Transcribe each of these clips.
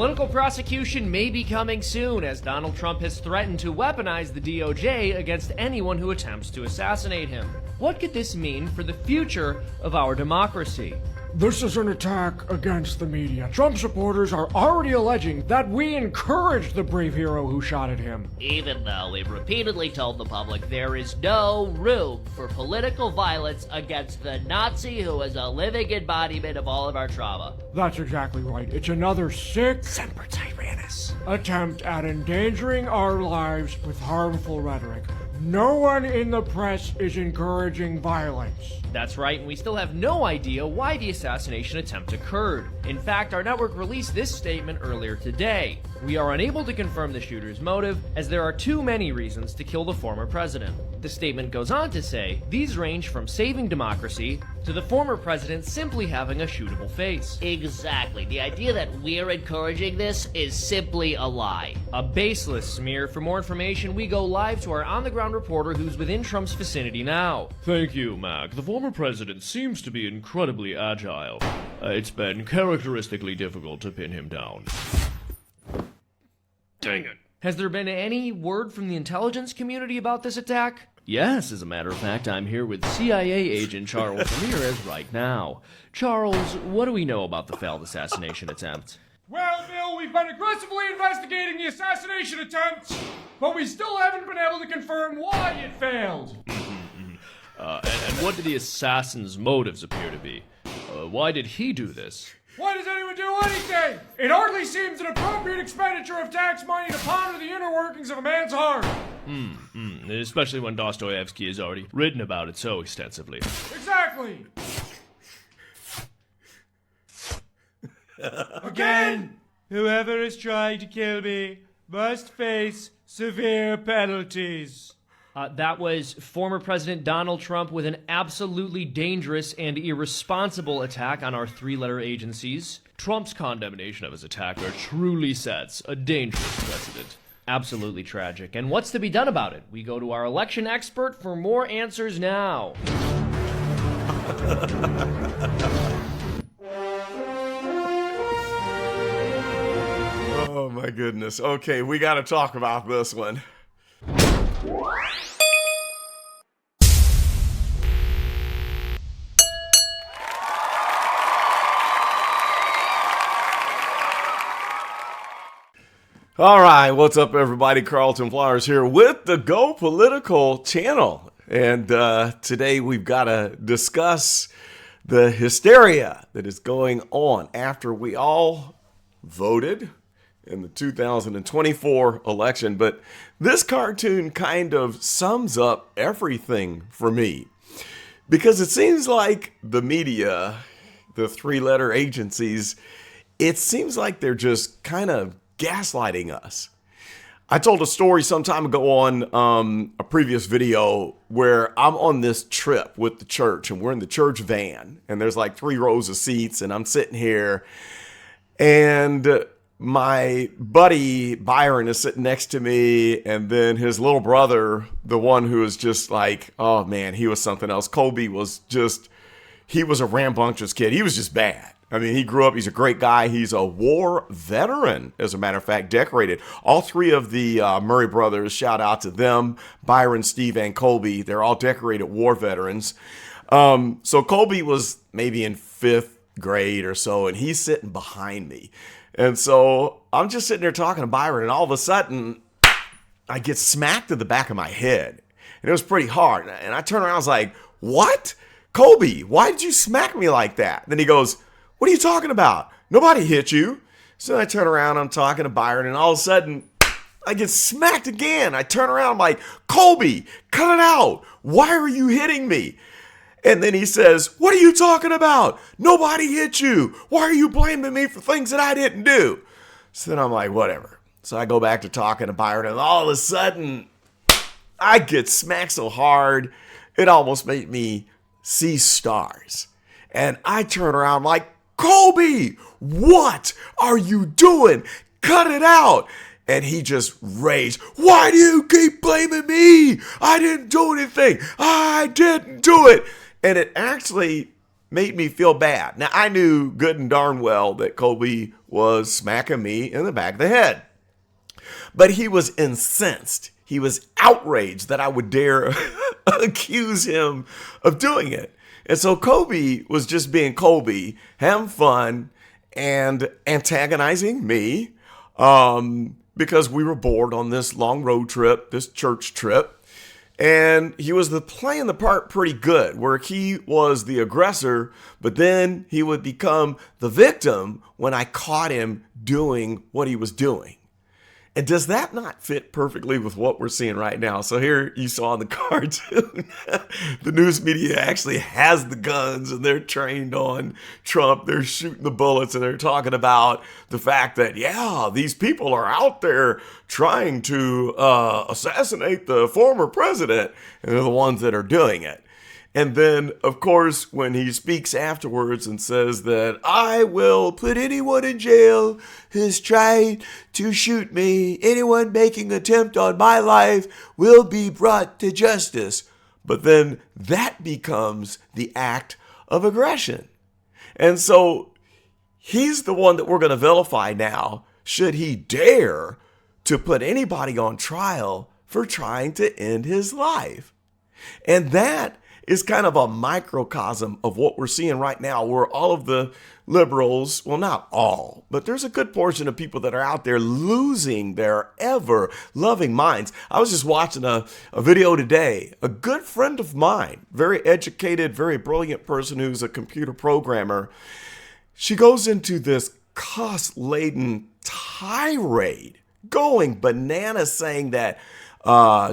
Political prosecution may be coming soon, as Donald Trump has threatened to weaponize the DOJ against anyone who attempts to assassinate him. What could this mean for the future of our democracy? This is an attack against the media. Trump supporters are already alleging that we encouraged the brave hero who shot at him. Even though we've repeatedly told the public there is no room for political violence against the Nazi who is a living embodiment of all of our trauma. That's exactly right. It's another sick Semper Tyrannis attempt at endangering our lives with harmful rhetoric. No one in the press is encouraging violence. That's right, and we still have no idea why the assassination attempt occurred. In fact, our network released this statement earlier today. We are unable to confirm the shooter's motive, as there are too many reasons to kill the former president. The statement goes on to say, these range from saving democracy to the former president simply having a shootable face. Exactly. The idea that we're encouraging this is simply a lie. A baseless smear. For more information, we go live to our on-the-ground reporter who's within Trump's vicinity now. Thank you, Mac. The former president seems to be incredibly agile. It's been characteristically difficult to pin him down. Dang it. Has there been any word from the intelligence community about this attack? Yes, as a matter of fact, I'm here with CIA agent Charles Ramirez right now. Charles, what do we know about the failed assassination attempt? Well, Bill, we've been aggressively investigating the assassination attempt, but we still haven't been able to confirm why it failed. And what do the assassin's motives appear to be? Why did he do this? Why does anyone do anything? It hardly seems an appropriate expenditure of tax money to ponder the inner workings of a man's heart. Especially when Dostoevsky has already written about it so extensively. Exactly. Again, whoever is trying to kill me must face severe penalties. That was former President Donald Trump with an absolutely dangerous and irresponsible attack on our three-letter agencies. Trump's condemnation of his attacker truly sets a dangerous precedent. Absolutely tragic. And what's to be done about it? We go to our election expert for more answers now. Oh my goodness. Okay, we got to talk about this one. All right, what's up, everybody? Carlton Flowers here with the Go Political channel. And today we've got to discuss the hysteria that is going on after we all voted in the 2024 election. But this cartoon kind of sums up everything for me, because it seems like the media, the three-letter agencies, it seems like they're just kind of gaslighting us. I told a story some time ago on a previous video where I'm on this trip with the church, and we're in the church van, and there's like 3 rows of seats, and I'm sitting here, and my buddy Byron is sitting next to me, and then his little brother, the one who is just like, oh man, he was something else. Colby was just, he was a rambunctious kid. He was just bad. I mean, he grew up, he's a great guy. He's a war veteran, as a matter of fact, decorated. All 3 of the Murray brothers, shout out to them, Byron, Steve, and Colby. They're all decorated war veterans. So Colby was maybe in 5th grade or so, and he's sitting behind me. And so I'm just sitting there talking to Byron, and all of a sudden, I get smacked in the back of my head. And it was pretty hard. And I turn around, I was like, what? Colby, why did you smack me like that? Then he goes, what are you talking about? Nobody hit you. So I turn around, I'm talking to Byron, and all of a sudden, I get smacked again. I turn around, I'm like, Colby, cut it out. Why are you hitting me? And then he says, what are you talking about? Nobody hit you. Why are you blaming me for things that I didn't do? So then I'm like, whatever. So I go back to talking to Byron, and all of a sudden, I get smacked so hard, it almost made me see stars. And I turn around like, Colby, what are you doing? Cut it out. And he just raged, why do you keep blaming me? I didn't do anything. I didn't do it. And it actually made me feel bad. Now, I knew good and darn well that Kobe was smacking me in the back of the head. But he was incensed. He was outraged that I would dare accuse him of doing it. And so Kobe was just being Kobe, having fun and antagonizing me because we were bored on this long road trip, this church trip. And he was playing the part pretty good, where he was the aggressor, but then he would become the victim when I caught him doing what he was doing. And does that not fit perfectly with what we're seeing right now? So here you saw in the cartoon, the news media actually has the guns and they're trained on Trump. They're shooting the bullets and they're talking about the fact that, yeah, these people are out there trying to assassinate the former president. And they're the ones that are doing it. And then, of course, when he speaks afterwards and says that I will put anyone in jail who's tried to shoot me, anyone making an attempt on my life will be brought to justice. But then that becomes the act of aggression. And so he's the one that we're going to vilify now, should he dare to put anybody on trial for trying to end his life. And that is kind of a microcosm of what we're seeing right now, where all of the liberals, well, not all, but there's a good portion of people that are out there losing their ever loving minds. I was just watching a video today. A good friend of mine, very educated, very brilliant person who's a computer programmer, she goes into this cost-laden tirade, going bananas, saying that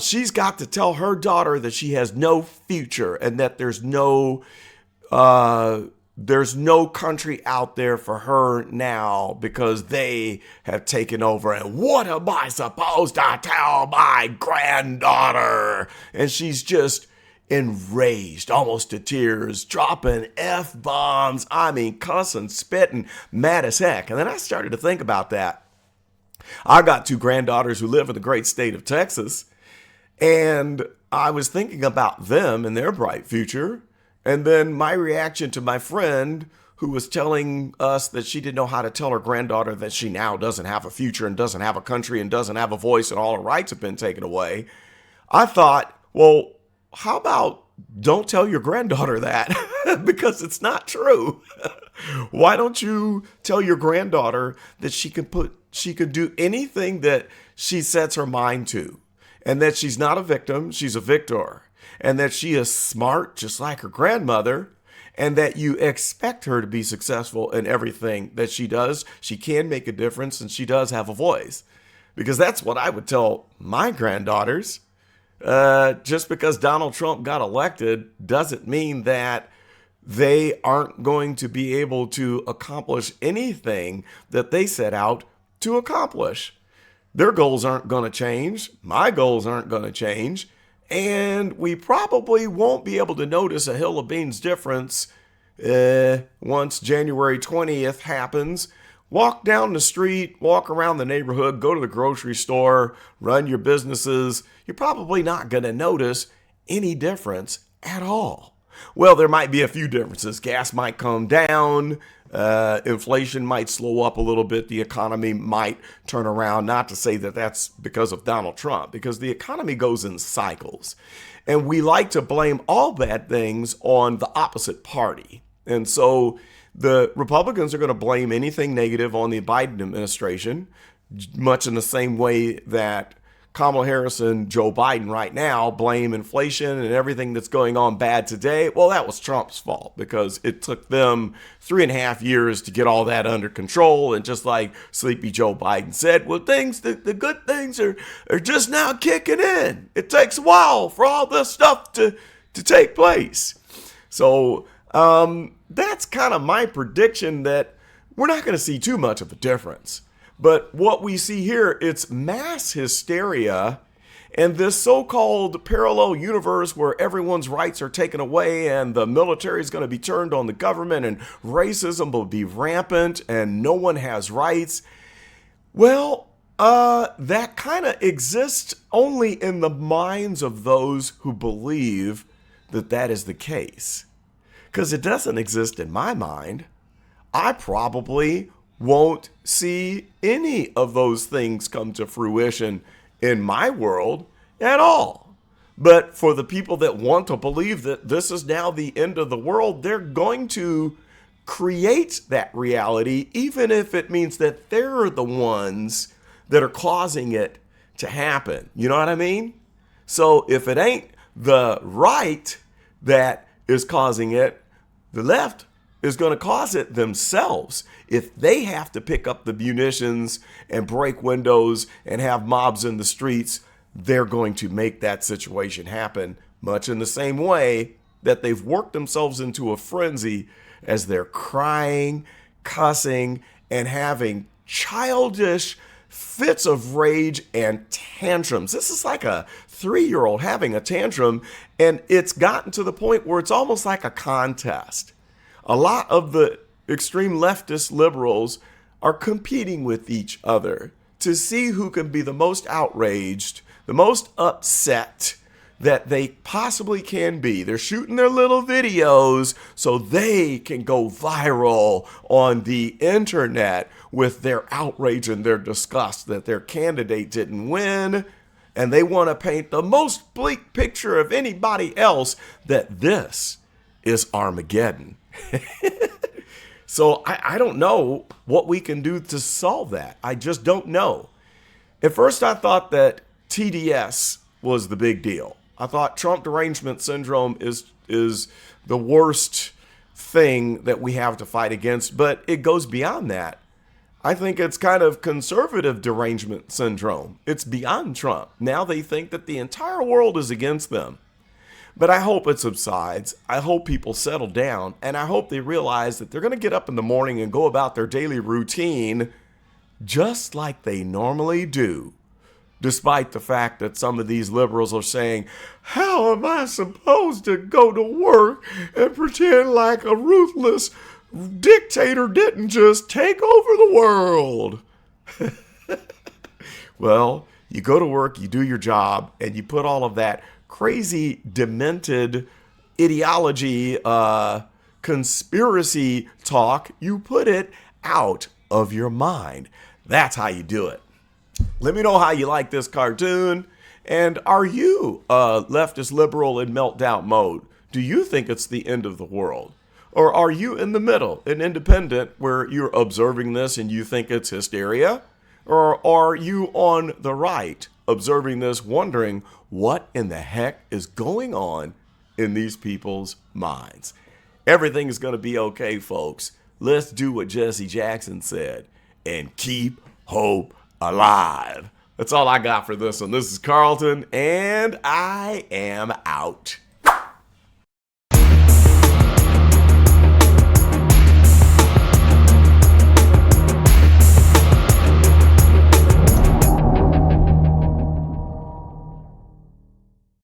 she's got to tell her daughter that she has no future and that there's no country out there for her now because they have taken over. And what am I supposed to tell my granddaughter? And she's just enraged, almost to tears, dropping F-bombs. I mean, cussing, spitting, mad as heck. And then I started to think about that. I got two granddaughters who live in the great state of Texas, and I was thinking about them and their bright future. And then my reaction to my friend who was telling us that she didn't know how to tell her granddaughter that she now doesn't have a future and doesn't have a country and doesn't have a voice and all her rights have been taken away. I thought, well, how about don't tell your granddaughter that because it's not true. Why don't you tell your granddaughter that she can do anything that she sets her mind to, and that she's not a victim, she's a victor, and that she is smart just like her grandmother, and that you expect her to be successful in everything that she does. She can make a difference, and she does have a voice. Because that's what I would tell my granddaughters. Just because Donald Trump got elected doesn't mean that they aren't going to be able to accomplish anything that they set out to accomplish. Their goals aren't going to change. My goals aren't going to change. And we probably won't be able to notice a hill of beans difference once January 20th happens. Walk down the street, walk around the neighborhood, go to the grocery store, run your businesses. You're probably not going to notice any difference at all. Well, there might be a few differences. Gas might come down. Inflation might slow up a little bit. The economy might turn around. Not to say that that's because of Donald Trump, because the economy goes in cycles. And we like to blame all bad things on the opposite party. And so the Republicans are going to blame anything negative on the Biden administration, much in the same way that Kamala Harris and Joe Biden right now blame inflation and everything that's going on bad today. Well, that was Trump's fault because it took them 3.5 years to get all that under control. And just like Sleepy Joe Biden said, well, the good things are just now kicking in. It takes a while for all this stuff to take place. So that's kind of my prediction, that we're not going to see too much of a difference. But what we see here, it's mass hysteria and this so-called parallel universe where everyone's rights are taken away and the military is going to be turned on the government and racism will be rampant and no one has rights. Well, that kind of exists only in the minds of those who believe that that is the case. because it doesn't exist in my mind, I probably won't see any of those things come to fruition in my world at all. But for the people that want to believe that this is now the end of the world, they're going to create that reality, even if it means that they're the ones that are causing it to happen. You know what I mean? So if it ain't the right that is causing it, the left is going to cause it themselves. If they have to pick up the munitions and break windows and have mobs in the streets, they're going to make that situation happen, much in the same way that they've worked themselves into a frenzy as they're crying, cussing, and having childish fits of rage and tantrums. This is like a 3-year-old having a tantrum, and it's gotten to the point where it's almost like a contest. A lot of the extreme leftist liberals are competing with each other to see who can be the most outraged, the most upset that they possibly can be. They're shooting their little videos so they can go viral on the internet with their outrage and their disgust that their candidate didn't win. And they want to paint the most bleak picture of anybody else that this is Armageddon. So I don't know what we can do to solve that. I just don't know. At first I thought that TDS was the big deal. I thought Trump Derangement Syndrome is the worst thing that we have to fight against, but it goes beyond that. I think it's kind of conservative derangement syndrome. It's beyond Trump. Now they think that the entire world is against them. But I hope it subsides. I hope people settle down, and I hope they realize that they're going to get up in the morning and go about their daily routine just like they normally do. Despite the fact that some of these liberals are saying, how am I supposed to go to work and pretend like a ruthless dictator didn't just take over the world? Well, you go to work, you do your job, and you put all of that crazy, demented ideology, conspiracy talk, you put it out of your mind. That's how you do it. Let me know how you like this cartoon. And are you a leftist liberal in meltdown mode? Do you think it's the end of the world? Or are you in the middle, an independent, where you're observing this and you think it's hysteria? Or are you on the right, observing this, wondering what in the heck is going on in these people's minds? Everything is going to be okay, folks. Let's do what Jesse Jackson said and keep hope alive. That's all I got for this one. This is Carlton, and I am out.